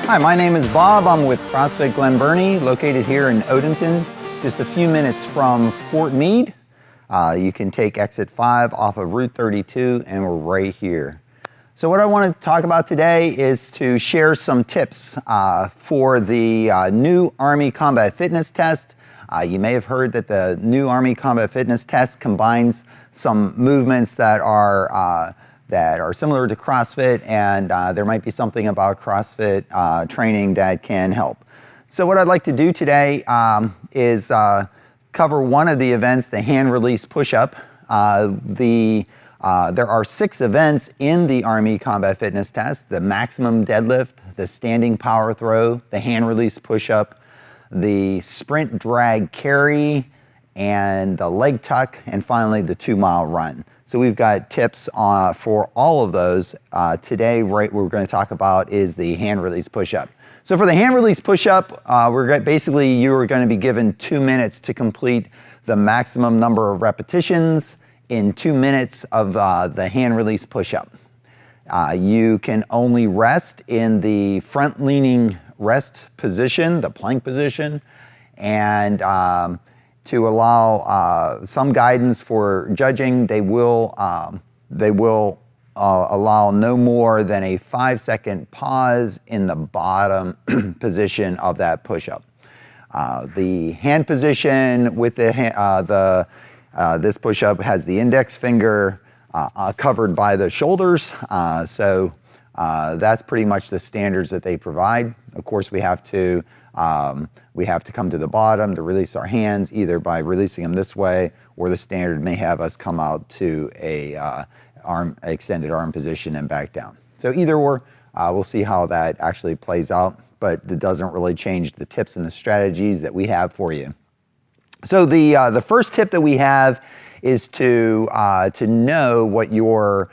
Hi, my name is Bob. I'm with CrossFit Glen Burnie, located here in Odenton, just a few minutes from Fort Meade. You can take exit 5 off of Route 32 and we're right here. So what I want to talk about today is to share some tips for the new Army Combat Fitness Test. You may have heard that the new Army Combat Fitness Test combines some movements that are similar to CrossFit, and there might be something about CrossFit training that can help. So what I'd like to do today is cover one of the events, the hand release push-up. There are 6 events in the Army Combat Fitness Test: the maximum deadlift, the standing power throw, the hand release push-up, the sprint drag carry, and the leg tuck, and finally the 2-mile run. So we've got tips for all of those. Today, what we're going to talk about is the hand release push-up. So for the hand release push-up, basically you are going to be given 2 minutes to complete the maximum number of repetitions in 2 minutes of the hand release push-up. You can only rest in the front leaning rest position, the plank position, and to allow some guidance for judging, they will allow no more than a 5-second pause in the bottom position of that push-up. The hand position with this push-up has the index finger covered by the shoulders, so that's pretty much the standards that they provide. Of course, we have to come to the bottom to release our hands, either by releasing them this way, or the standard may have us come out to a extended arm position and back down. So either or, we'll see how that actually plays out, but it doesn't really change the tips and the strategies that we have for you. So the first tip that we have is to know what your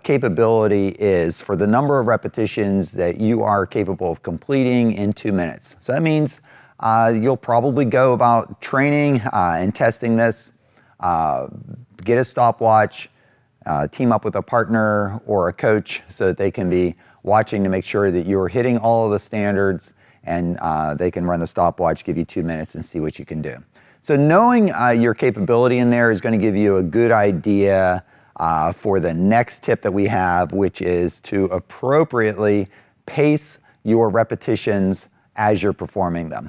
capability is for the number of repetitions that you are capable of completing in 2 minutes. So that means you'll probably go about training and testing this, get a stopwatch, team up with a partner or a coach so that they can be watching to make sure that you're hitting all of the standards, and they can run the stopwatch, give you 2 minutes and see what you can do. So knowing your capability in there is going to give you a good idea for the next tip that we have, which is to appropriately pace your repetitions as you're performing them.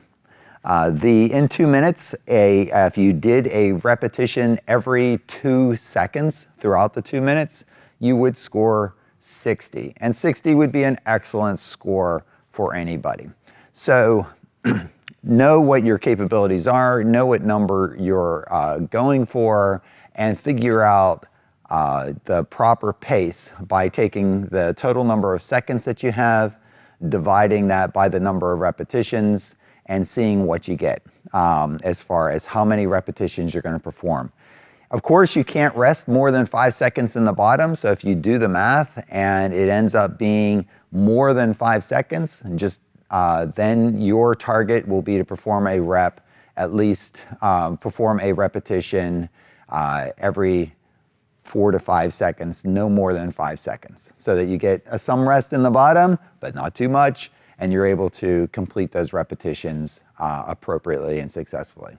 In 2 minutes, if you did a repetition every 2 seconds throughout the 2 minutes, you would score 60. And 60 would be an excellent score for anybody. So know what your capabilities are, know what number you're going for, and figure out the proper pace by taking the total number of seconds that you have, dividing that by the number of repetitions, and seeing what you get as far as how many repetitions you're going to perform. Of course, you can't rest more than 5 seconds in the bottom, so if you do the math and it ends up being more than 5 seconds, then your target will be to perform a repetition every 4 to 5 seconds, no more than 5 seconds, so that you get some rest in the bottom, but not too much, and you're able to complete those repetitions appropriately and successfully.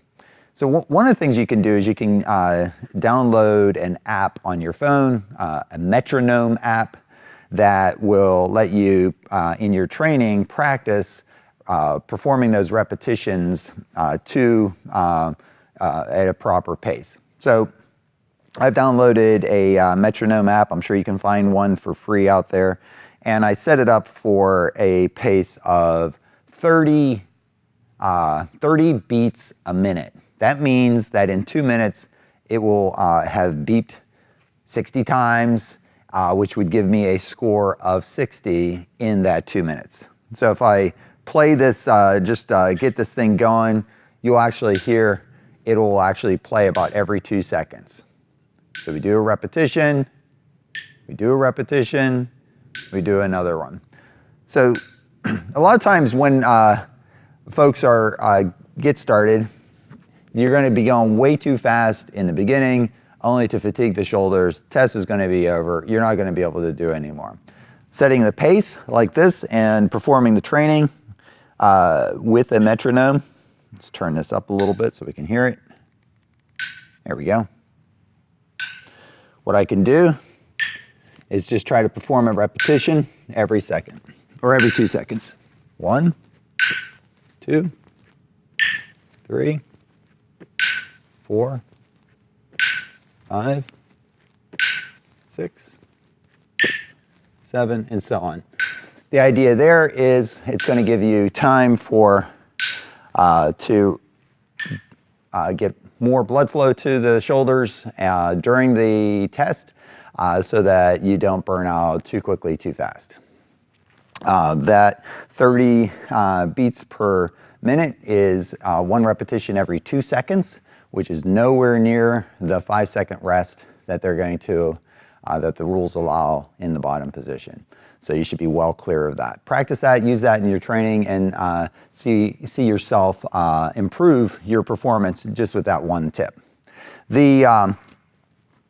So one of the things you can do is you can download an app on your phone, a metronome app, that will let you, in your training, practice performing those repetitions at a proper pace. So I've downloaded a metronome app. I'm sure you can find one for free out there. And I set it up for a pace of 30 beats a minute. That means that in 2 minutes, it will have beeped 60 times, which would give me a score of 60 in that 2 minutes. So if I play this, get this thing going, you'll actually hear it will actually play about every 2 seconds. So we do a repetition, we do a repetition, we do another one. So a lot of times when folks get started, you're going to be going way too fast in the beginning, only to fatigue the shoulders. Test is going to be over. You're not going to be able to do it anymore. setting the pace like this and performing the training with a metronome. Let's turn this up a little bit so we can hear it. There we go. What I can do is just try to perform a repetition every second, or every 2 seconds. 1, 2, 3, 4, 5, 6, 7, and so on. The idea there is it's going to give you time for to get more blood flow to the shoulders during the test so that you don't burn out too quickly, too fast. That 30 beats per minute is 1 repetition every 2 seconds, which is nowhere near the 5-second rest that they're going to, that the rules allow in the bottom position. So you should be well clear of that. Practice that, use that in your training, and see yourself improve your performance just with that one tip. The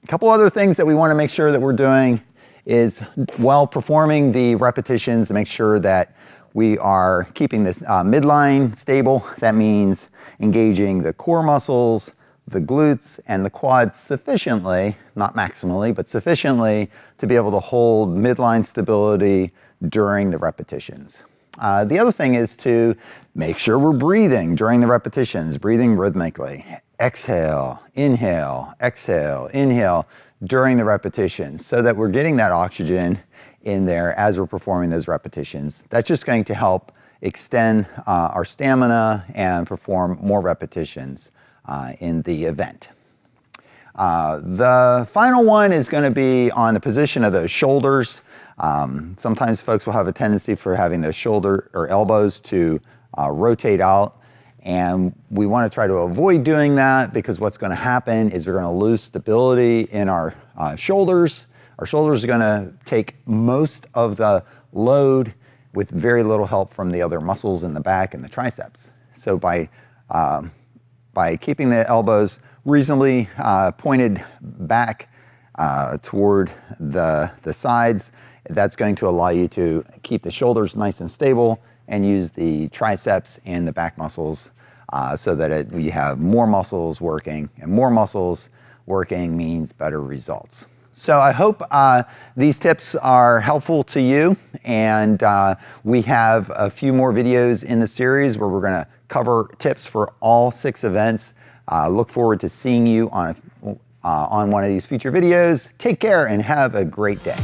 couple other things that we want to make sure that we're doing is while performing the repetitions to make sure that we are keeping this midline stable. That means engaging the core muscles, the glutes, and the quads sufficiently, not maximally, but sufficiently to be able to hold midline stability during the repetitions. The other thing is to make sure we're breathing during the repetitions, breathing rhythmically. Exhale, inhale, exhale, inhale during the repetitions so that we're getting that oxygen in there as we're performing those repetitions. That's just going to help extend our stamina and perform more repetitions in the event. The final one is going to be on the position of those shoulders. Sometimes folks will have a tendency for having those shoulder or elbows to rotate out, and we want to try to avoid doing that because what's going to happen is we're going to lose stability in our shoulders. Our shoulders are going to take most of the load with very little help from the other muscles in the back and the triceps. So by keeping the elbows reasonably pointed back toward the sides, that's going to allow you to keep the shoulders nice and stable and use the triceps and the back muscles so that you have more muscles working, and more muscles working means better results. So I hope these tips are helpful to you, and we have a few more videos in the series where we're going to cover tips for all 6 events. Look forward to seeing you on one of these future videos. Take care and have a great day.